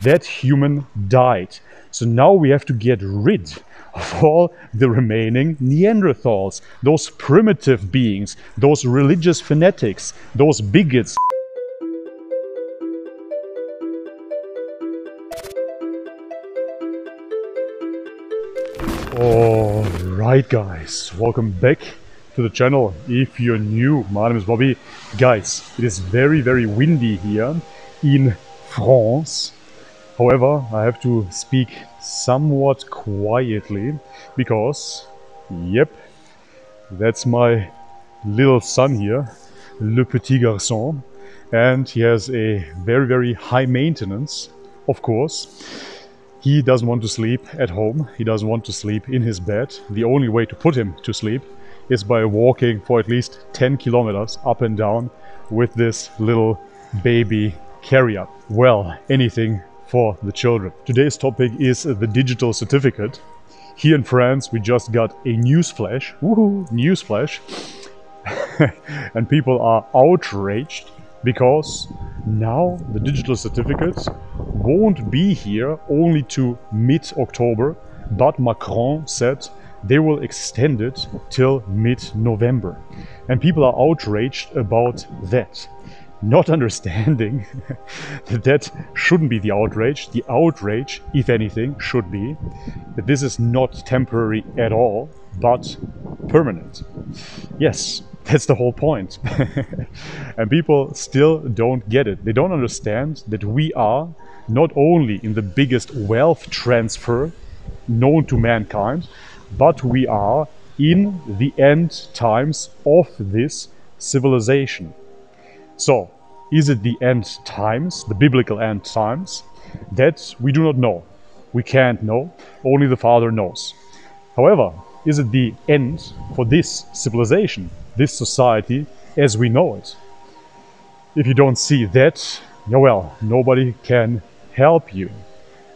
That human died. So now we have to get rid of all the remaining Neanderthals, those primitive beings, those religious fanatics, those bigots. Alright guys, welcome back to the channel. If you're new, my name is Bobby. Guys, it is very windy here in France. However, I have to speak somewhat quietly because, yep, that's my little son here, le petit garçon, and he has a very high maintenance, of course. He doesn't want to sleep at home, he doesn't want to sleep in his bed. The only way to put him to sleep is by walking for at least 10 kilometers up and down with this little baby carrier. Well, anything for the children. Today's topic is the digital certificate. Here in France we just got a newsflash, woohoo, newsflash, and people are outraged because now the digital certificate won't be here only to mid-October, but Macron said they will extend it till mid-November. And people are outraged about that, not understanding that that shouldn't be the outrage. The outrage, if anything, should be that this is not temporary at all, but permanent. Yes, that's the whole point. And people still don't get it. They don't understand that we are not only in the biggest wealth transfer known to mankind, but we are in the end times of this civilization. So, is it the end times, the biblical end times? That we do not know. We can't know. Only the Father knows. However, is it the end for this civilization, this society as we know it? If you don't see that, well, nobody can help you.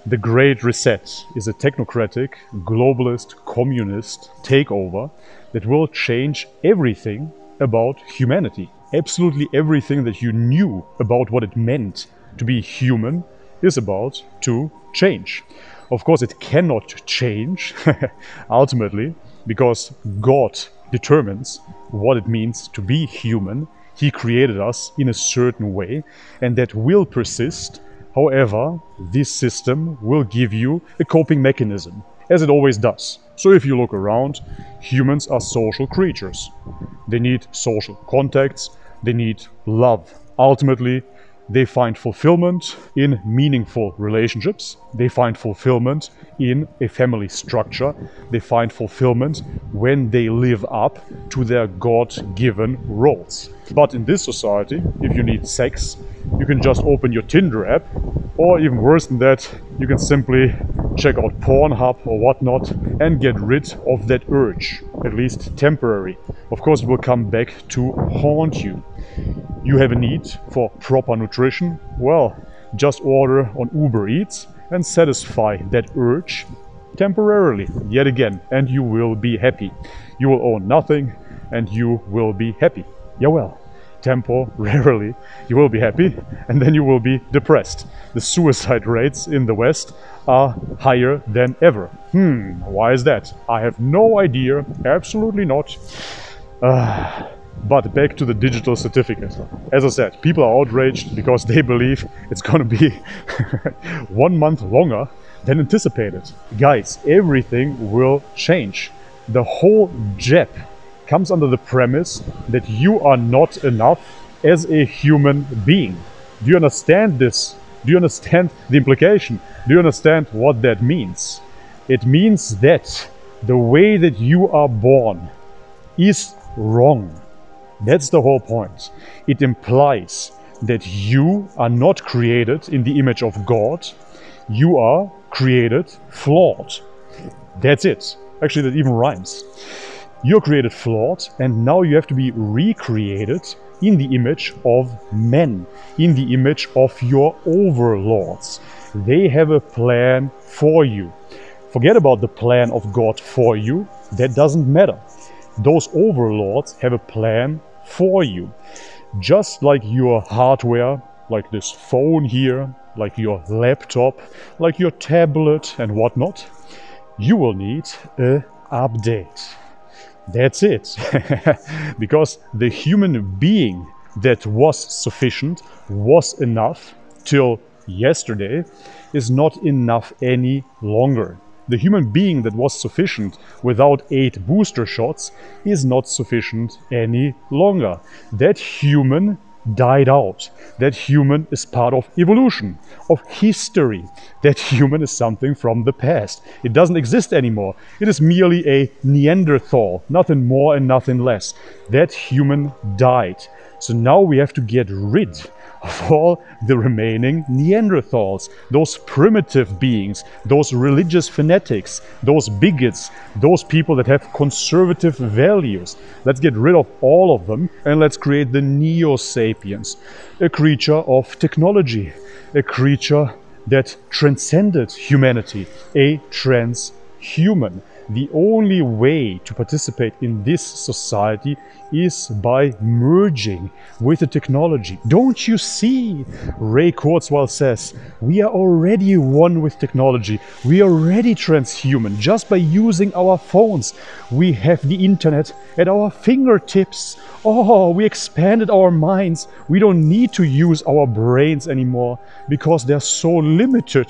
The Great Reset is a technocratic, globalist, communist takeover that will change everything about humanity. Absolutely everything that you knew about what it meant to be human is about to change. Of course, it cannot change ultimately because God determines what it means to be human. He created us in a certain way, and that will persist. However, this system will give you a coping mechanism, as it always does. So if you look around, humans are social creatures. They need social contacts, they need love. Ultimately, they find fulfillment in meaningful relationships. They find fulfillment in a family structure. They find fulfillment when they live up to their God-given roles. But in this society, if you need sex, you can just open your Tinder app, or even worse than that, you can simply check out Pornhub or whatnot and get rid of that urge, at least temporary. Of course, it will come back to haunt you. You have a need for proper nutrition? Well, just order on Uber Eats and satisfy that urge temporarily, yet again, and you will be happy. You will own nothing and you will be happy. Yeah, well, temporarily you will be happy and then you will be depressed. The suicide rates in the West are higher than ever. Why is that? I have no idea, absolutely not. But back to the digital certificate. As I said, people are outraged because they believe it's gonna be 1 month longer than anticipated. Guys, everything will change. The whole JEP comes under the premise that you are not enough as a human being. Do you understand this? Do you understand the implication? Do you understand what that means? It means that the way that you are born is wrong. That's the whole point. It implies that you are not created in the image of God. You are created flawed. That's it. Actually, that even rhymes. You're created flawed, and now you have to be recreated in the image of men, in the image of your overlords. They have a plan for you. Forget about the plan of God for you. That doesn't matter. Those overlords have a plan for you. Just like your hardware like this phone here, like your laptop, like your tablet and whatnot, you will need an update. That's it. Because the human being that was sufficient, was enough till yesterday, is not enough any longer. The human being that was sufficient without 8 booster shots is not sufficient any longer. That human died out. That human is part of evolution, of history. That human is something from the past. It doesn't exist anymore. It is merely a Neanderthal, nothing more and nothing less. That human died. So now we have to get rid of all the remaining Neanderthals, those primitive beings, those religious fanatics, those bigots, those people that have conservative values. Let's get rid of all of them and let's create the Neo-Sapiens, a creature of technology, a creature that transcended humanity, a transhuman. The only way to participate in this society is by merging with the technology. Don't you see? Ray Kurzweil says, we are already one with technology. We are already transhuman just by using our phones. We have the internet at our fingertips. Oh, we expanded our minds. We don't need to use our brains anymore because they're so limited.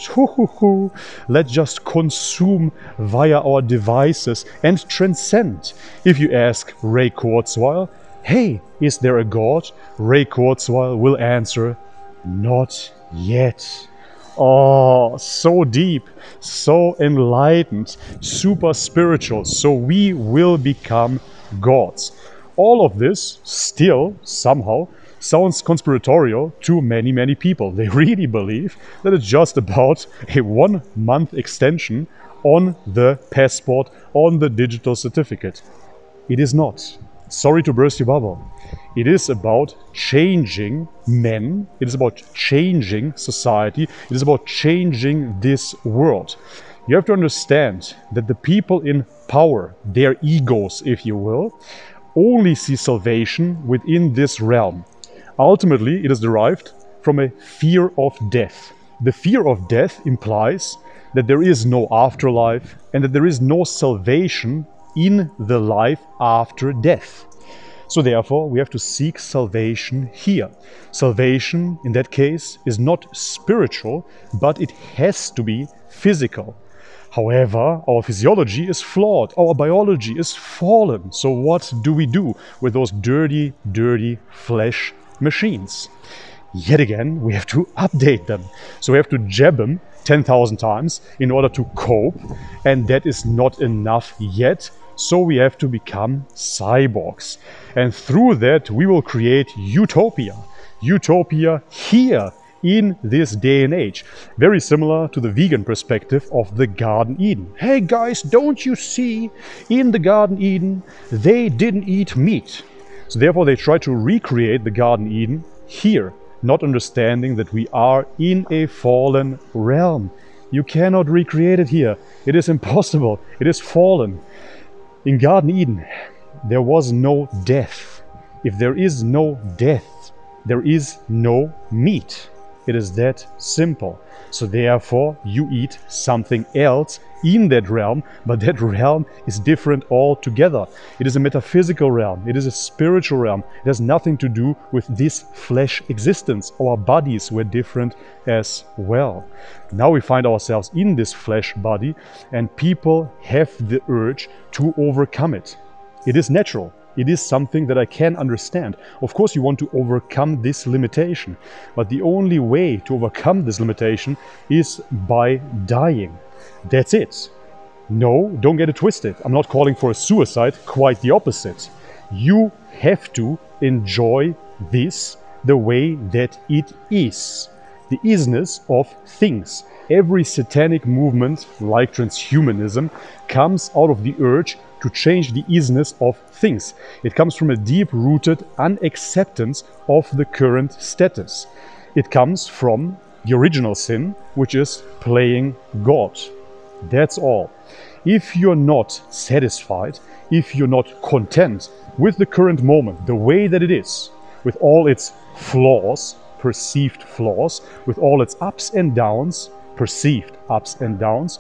Let's just consume via our devices and transcend. If you ask Ray Kurzweil, hey, is there a God? Ray Kurzweil will answer, not yet. Oh, so deep, so enlightened, super spiritual. So we will become gods. All of this still somehow sounds conspiratorial to many, many people. They really believe that it's just about a 1-month extension on the passport, on the digital certificate. It is not. Sorry to burst your bubble. It is about changing men. It is about changing society. It is about changing this world. You have to understand that the people in power, their egos, if you will, only see salvation within this realm. Ultimately, it is derived from a fear of death. The fear of death implies that there is no afterlife and that there is no salvation in the life after death. So therefore, we have to seek salvation here. Salvation, in that case, is not spiritual, but it has to be physical. However, our physiology is flawed, our biology is fallen. So what do we do with those dirty, dirty flesh machines? Yet again, we have to update them. So we have to jab them 10,000 times in order to cope, and that is not enough yet. So we have to become cyborgs. And through that, we will create utopia. Utopia here in this day and age. Very similar to the vegan perspective of the Garden Eden. Hey guys, don't you see? In the Garden Eden, they didn't eat meat. So therefore they try to recreate the Garden Eden here, not understanding that we are in a fallen realm. You cannot recreate it here. It is impossible. It is fallen. In Garden Eden, there was no death. If there is no death, there is no meat. It is that simple. So therefore, you eat something else in that realm, but that realm is different altogether. It is a metaphysical realm. It is a spiritual realm. It has nothing to do with this flesh existence. Our bodies were different as well. Now we find ourselves in this flesh body, and people have the urge to overcome it. It is natural. It is something that I can understand. Of course, you want to overcome this limitation, but the only way to overcome this limitation is by dying. That's it. No, don't get it twisted. I'm not calling for a suicide, quite the opposite. You have to enjoy this the way that it is. The isness of things. Every satanic movement, like transhumanism, comes out of the urge to change the isness of things. It comes from a deep-rooted unacceptance of the current status. It comes from the original sin, which is playing God. That's all. If you're not satisfied, if you're not content with the current moment, the way that it is, with all its flaws, perceived flaws, with all its ups and downs, perceived ups and downs,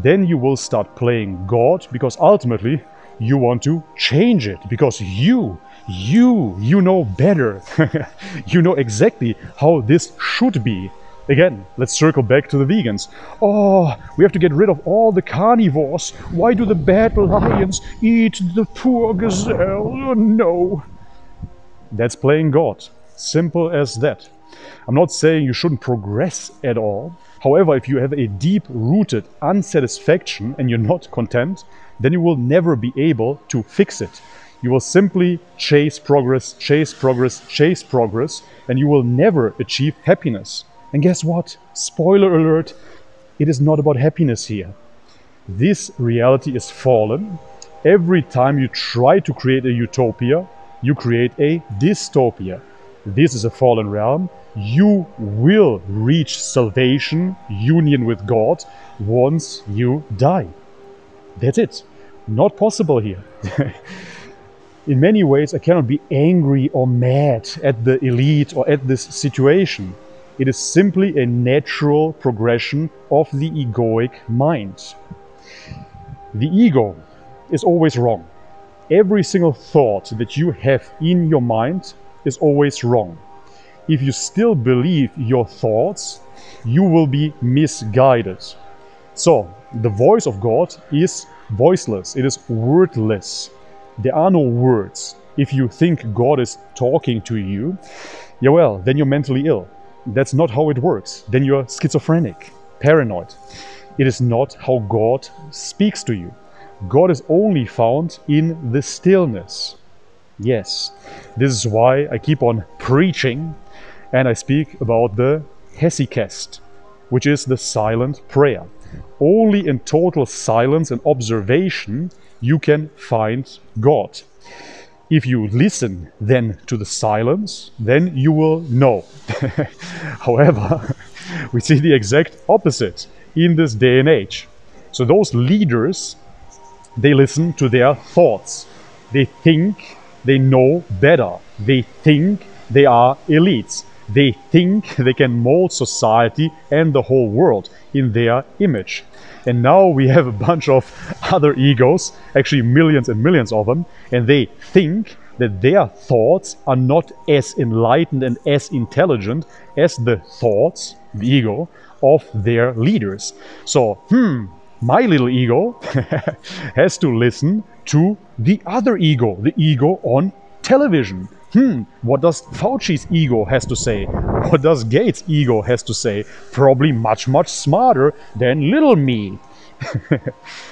then you will start playing God, because ultimately you want to change it, because you know better. You know exactly how this should be. Again, let's circle back to the vegans. Oh, we have to get rid of all the carnivores. Why do the bad lions eat the poor gazelle? Oh, no. That's playing God. Simple as that. I'm not saying you shouldn't progress at all. However, if you have a deep-rooted unsatisfaction and you're not content, then you will never be able to fix it. You will simply chase progress, chase progress, chase progress, and you will never achieve happiness. And guess what? Spoiler alert, it is not about happiness here. This reality is fallen. Every time you try to create a utopia, you create a dystopia. This is a fallen realm. You will reach salvation, union with God, once you die. That's it. Not possible here. In many ways, I cannot be angry or mad at the elite or at this situation. It is simply a natural progression of the egoic mind. The ego is always wrong. Every single thought that you have in your mind is always wrong. If you still believe your thoughts, you will be misguided. So, the voice of God is voiceless. It is wordless. There are no words. If you think God is talking to you, yeah, well, then you're mentally ill. That's not how it works. Then you're schizophrenic, paranoid. It is not how God speaks to you. God is only found in the stillness. Yes, this is why I keep on preaching and I speak about the hesychast, which is the silent prayer. Only in total silence and observation you can find God. If you listen then to the silence, then you will know. However, we see the exact opposite in this day and age. So those leaders, they listen to their thoughts. They think they know better. They think they are elites. They think they can mold society and the whole world in their image. And now we have a bunch of other egos, actually millions and millions of them, and they think that their thoughts are not as enlightened and as intelligent as the thoughts, the ego, of their leaders. So, my little ego has to listen to the other ego, the ego on television. What does Fauci's ego has to say? What does Gates' ego has to say? Probably much, much smarter than little me.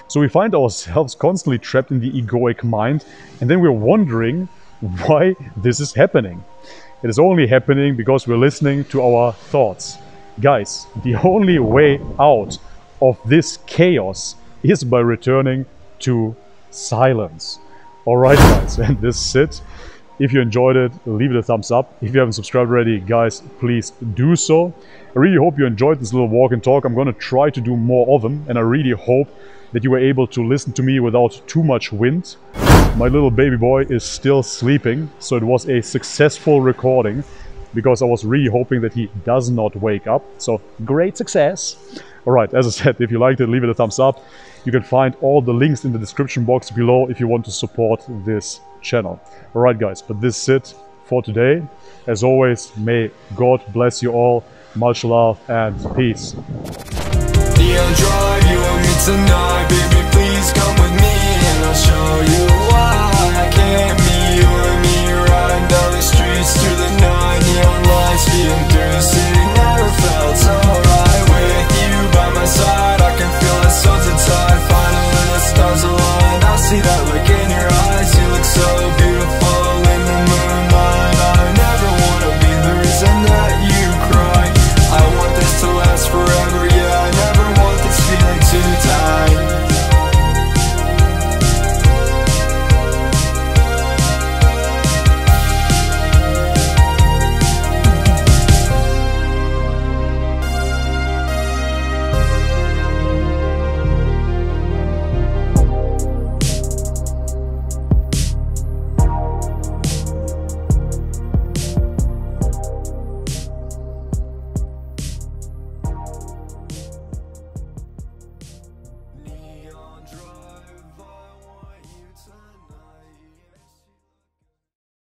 So we find ourselves constantly trapped in the egoic mind, and then we're wondering why this is happening. It is only happening because we're listening to our thoughts. Guys, the only way out of this chaos is by returning to silence. Alright guys, and this is it. If you enjoyed it, leave it a thumbs up. If you haven't subscribed already, guys, please do so. I really hope you enjoyed this little walk and talk. I'm going to try to do more of them, and I really hope that you were able to listen to me without too much wind. My little baby boy is still sleeping, so it was a successful recording, because I was really hoping that he does not wake up. So, great success! Alright, as I said, if you liked it, leave it a thumbs up. You can find all the links in the description box below if you want to support this channel. Alright guys, but this is it for today. As always, may God bless you all. Much love and peace. Neon drive, you and me tonight, baby.